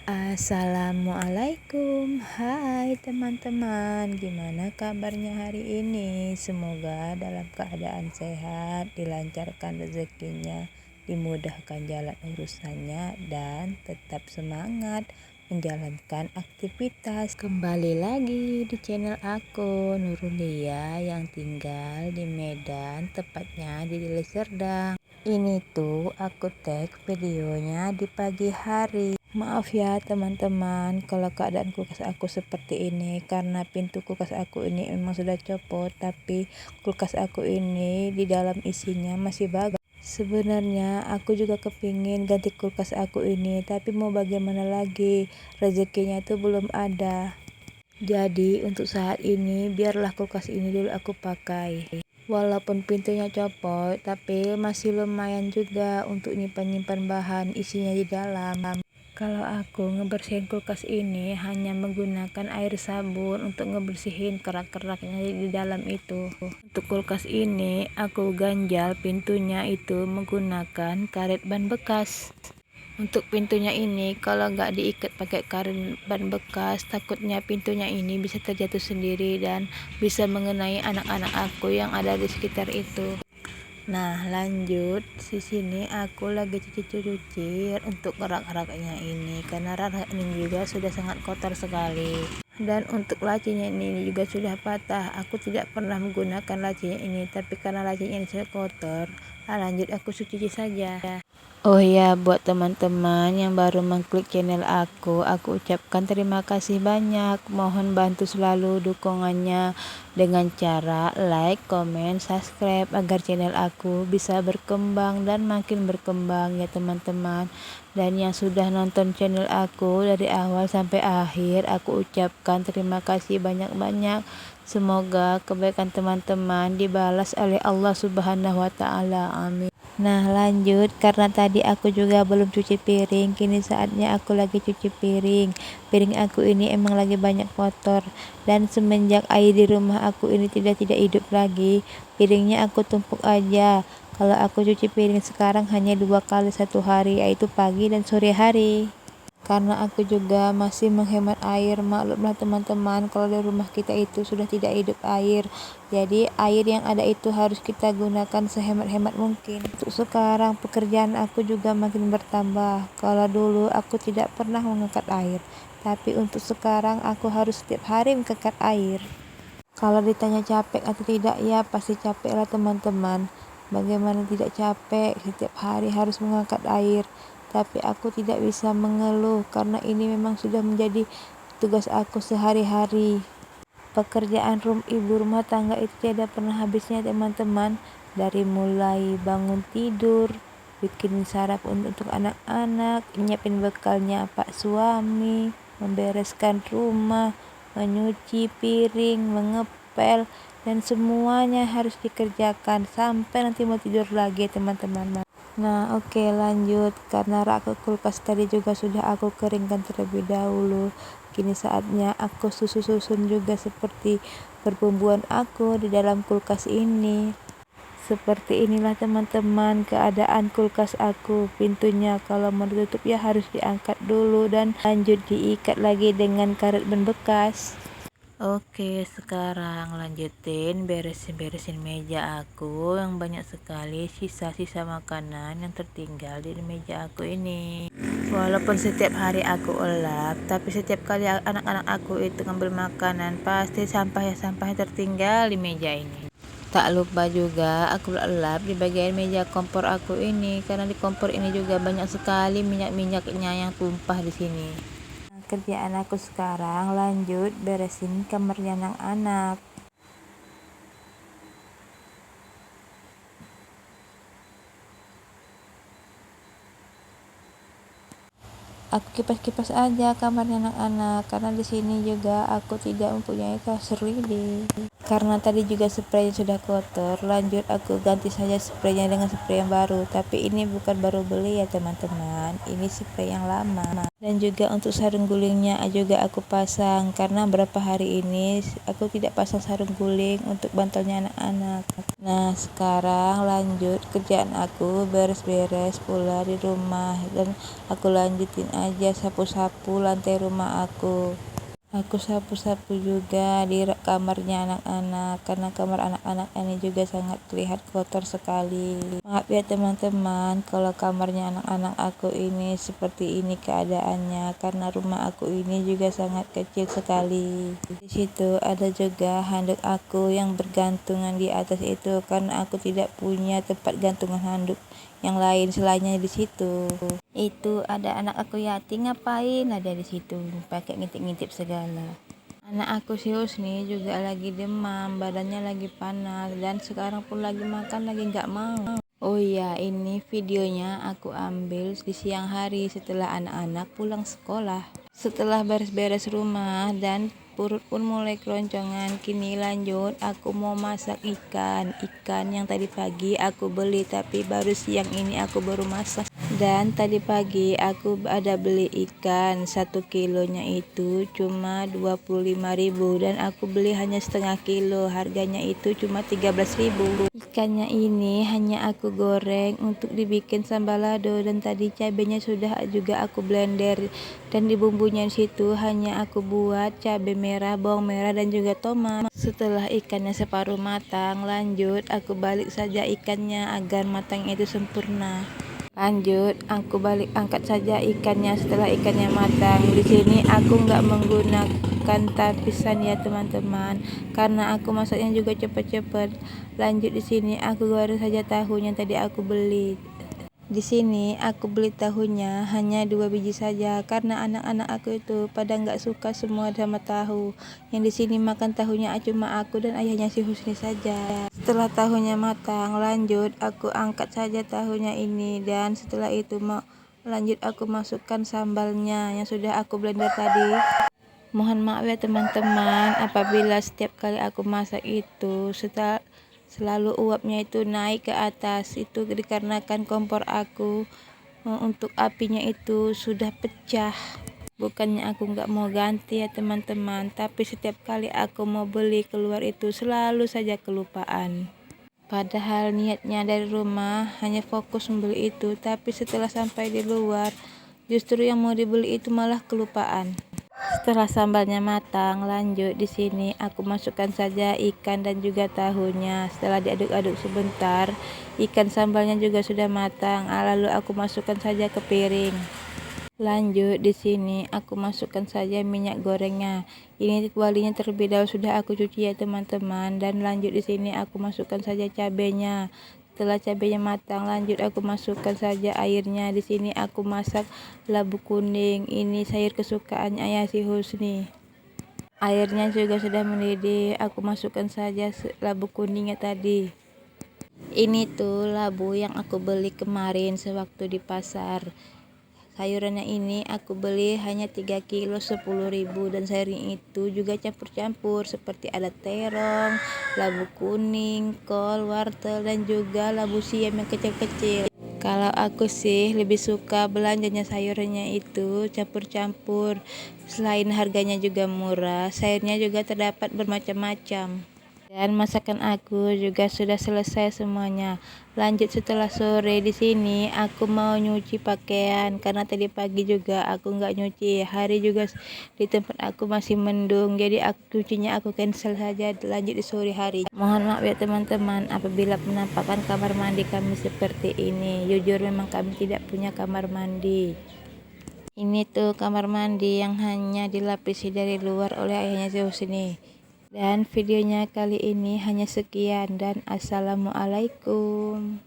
Assalamualaikum, hai teman-teman, gimana kabarnya hari ini? Semoga dalam keadaan sehat, dilancarkan rezekinya, dimudahkan jalan urusannya, dan tetap semangat menjalankan aktivitas. Kembali lagi di channel aku, Nurulia, yang tinggal di Medan, tepatnya di Deli Serdang. Ini tuh aku tag videonya di pagi hari. Maaf ya teman-teman kalau keadaan kulkas aku seperti ini, karena pintu kulkas aku ini memang sudah copot, tapi kulkas aku ini di dalam isinya masih bagus. Sebenarnya aku juga kepingin ganti kulkas aku ini, tapi mau bagaimana lagi, rezekinya itu belum ada. Jadi untuk saat ini biarlah kulkas ini dulu aku pakai. Walaupun pintunya copot, tapi masih lumayan juga untuk nyimpan-nyimpan bahan isinya di dalam. Kalau aku ngebersihin kulkas ini hanya menggunakan air sabun untuk ngebersihin kerak-keraknya di dalam itu. Untuk kulkas ini aku ganjal pintunya itu menggunakan karet ban bekas. Untuk pintunya ini kalau nggak diikat pakai karet ban bekas, takutnya pintunya ini bisa terjatuh sendiri dan bisa mengenai anak-anak aku yang ada di sekitar itu. Nah lanjut, di sini aku lagi cuci untuk rak-raknya ini, karena rak ini juga sudah sangat kotor sekali. Dan untuk lacinya ini juga sudah patah. Aku tidak pernah menggunakan lacinya ini, tapi karena lacinya ini sudah kotor, lanjut aku cuci saja. Oh ya, buat teman-teman yang baru mengklik channel aku ucapkan terima kasih banyak. Mohon bantu selalu dukungannya dengan cara like, comment, subscribe agar channel aku bisa berkembang dan makin berkembang ya teman-teman. Dan yang sudah nonton channel aku dari awal sampai akhir, aku ucapkan terima kasih banyak-banyak. Semoga kebaikan teman-teman dibalas oleh Allah Subhanahu wa Ta'ala. Amin. Nah lanjut, karena tadi aku juga belum cuci piring, kini saatnya aku lagi cuci piring. Piring aku ini emang lagi banyak kotor, dan semenjak air di rumah aku ini tidak hidup lagi, piringnya aku tumpuk aja. Kalau aku cuci piring sekarang hanya 2 kali satu hari, yaitu pagi dan sore hari. Karena aku juga masih menghemat air, maklumlah teman-teman kalau di rumah kita itu sudah tidak hidup air. Jadi air yang ada itu harus kita gunakan sehemat-hemat mungkin. Untuk sekarang pekerjaan aku juga makin bertambah. Kalau dulu aku tidak pernah mengangkat air, tapi untuk sekarang aku harus setiap hari mengangkat air. Kalau ditanya capek atau tidak, ya pasti capek lah teman-teman. Bagaimana tidak capek, setiap hari harus mengangkat air. Tapi aku tidak bisa mengeluh karena ini memang sudah menjadi tugas aku sehari-hari. Pekerjaan ibu rumah tangga itu tidak pernah habisnya teman-teman. Dari mulai bangun tidur, bikin sarapan untuk anak-anak, nyiapin bekalnya pak suami, membereskan rumah, menyuci piring, mengepel, dan semuanya harus dikerjakan sampai nanti mau tidur lagi teman-teman. Nah oke, lanjut, karena rak kulkas tadi juga sudah aku keringkan terlebih dahulu. Kini saatnya aku susun juga seperti perbumbuan aku di dalam kulkas ini. Seperti inilah teman-teman keadaan kulkas aku. Pintunya kalau mau ditutup ya harus diangkat dulu dan lanjut diikat lagi dengan karet ban bekas. Oke, sekarang lanjutin beresin meja aku yang banyak sekali sisa-sisa makanan yang tertinggal di meja aku ini. Walaupun setiap hari aku elap, tapi setiap kali anak-anak aku itu ngambil makanan, pasti sampahnya tertinggal di meja ini. Tak lupa juga aku elap di bagian meja kompor aku ini, karena di kompor ini juga banyak sekali minyak-minyaknya yang tumpah di sini. Kerjaan aku sekarang lanjut beresin kamarnya anak-anak. Aku kipas-kipas aja kamarnya anak-anak karena di sini juga aku tidak mempunyai kasur reading. Karena tadi juga spraynya sudah kotor, lanjut aku ganti saja spraynya dengan spray yang baru. Tapi ini bukan baru beli ya teman-teman, ini spray yang lama. Dan juga untuk sarung gulingnya juga aku pasang, karena berapa hari ini aku tidak pasang sarung guling untuk bantalnya anak-anak. Nah sekarang lanjut kerjaan aku beres-beres pula di rumah, dan aku lanjutin aja sapu-sapu lantai rumah aku. Aku sapu-sapu juga di kamarnya anak-anak, karena kamar anak-anak ini juga sangat terlihat kotor sekali. Maaf ya teman-teman kalau kamarnya anak-anak aku ini seperti ini keadaannya, karena rumah aku ini juga sangat kecil sekali. Di situ ada juga handuk aku yang bergantungan di atas itu, karena aku tidak punya tempat gantungan handuk yang lain selainnya di situ. Itu ada anak aku Yati, ngapain ada di situ pakai ngintip-ngintip segala. Anak aku si Husni juga lagi demam, badannya lagi panas, dan sekarang pun lagi makan lagi nggak mau. Oh iya, ini videonya aku ambil di siang hari setelah anak-anak pulang sekolah. Setelah beres-beres rumah dan perut pun mulai keroncongan, kini lanjut aku mau masak ikan yang tadi pagi aku beli, tapi baru siang ini aku baru masak. Dan tadi pagi aku ada beli ikan 1 kilonya itu cuma 25.000, dan aku beli hanya setengah kilo, harganya itu cuma 13.000. Ikannya ini hanya aku goreng untuk dibikin sambal lado, dan tadi cabenya sudah juga aku blender, dan di bumbunya situ hanya aku buat cabai merah, bawang merah, dan juga tomat. Setelah ikannya separuh matang, lanjut aku balik saja ikannya agar matang itu sempurna. Lanjut aku angkat saja ikannya setelah ikannya matang. Di sini aku nggak menggunakan tapisan ya teman-teman, karena aku masaknya juga cepet-cepet. Lanjut di sini aku goreng saja tahunya tadi aku beli. Di sini aku beli tahunya hanya 2 biji saja, karena anak-anak aku itu pada nggak suka semua sama tahu. Yang di sini makan tahunya cuma aku dan ayahnya si Husni saja. Setelah tahunya matang, lanjut aku angkat saja tahunya ini, dan setelah itu lanjut aku masukkan sambalnya yang sudah aku blender tadi. Mohon maaf ya teman-teman apabila setiap kali aku masak itu selalu uapnya itu naik ke atas. Itu dikarenakan kompor aku untuk apinya itu sudah pecah. Bukannya aku nggak mau ganti ya teman-teman, tapi setiap kali aku mau beli keluar itu selalu saja kelupaan. Padahal niatnya dari rumah hanya fokus membeli itu, tapi setelah sampai di luar justru yang mau dibeli itu malah kelupaan. Setelah sambalnya matang, lanjut di sini aku masukkan saja ikan dan juga tahunya. Setelah diaduk-aduk sebentar, ikan sambalnya juga sudah matang. Lalu aku masukkan saja ke piring. Lanjut di sini aku masukkan saja minyak gorengnya. Ini kualinya terlebih dahulu sudah aku cuci ya teman-teman. Dan lanjut di sini aku masukkan saja cabenya. Setelah cabenya matang, lanjut aku masukkan saja airnya. Di sini aku masak labu kuning. Ini sayur kesukaan ayah si Husni. Airnya juga sudah mendidih. Aku masukkan saja labu kuningnya tadi. Ini tuh labu yang aku beli kemarin sewaktu di pasar. Sayurannya ini aku beli hanya 3 kilo 10.000, dan sayurnya itu juga campur-campur seperti ada terong, labu kuning, kol, wortel, dan juga labu siam yang kecil-kecil. Kalau aku sih lebih suka belanjanya sayurnya itu campur-campur. Selain harganya juga murah, sayurnya juga terdapat bermacam-macam. Dan masakan aku juga sudah selesai semuanya. Lanjut setelah sore di sini aku mau nyuci pakaian, karena tadi pagi juga aku nggak nyuci. Hari juga di tempat aku masih mendung, jadi cucinya aku cancel saja, lanjut di sore hari. Mohon maaf ya teman-teman apabila penampakan kamar mandi kami seperti ini. Jujur memang kami tidak punya kamar mandi. Ini tuh kamar mandi yang hanya dilapisi dari luar oleh ayahnya si Husni. Dan videonya kali ini hanya sekian, dan assalamualaikum.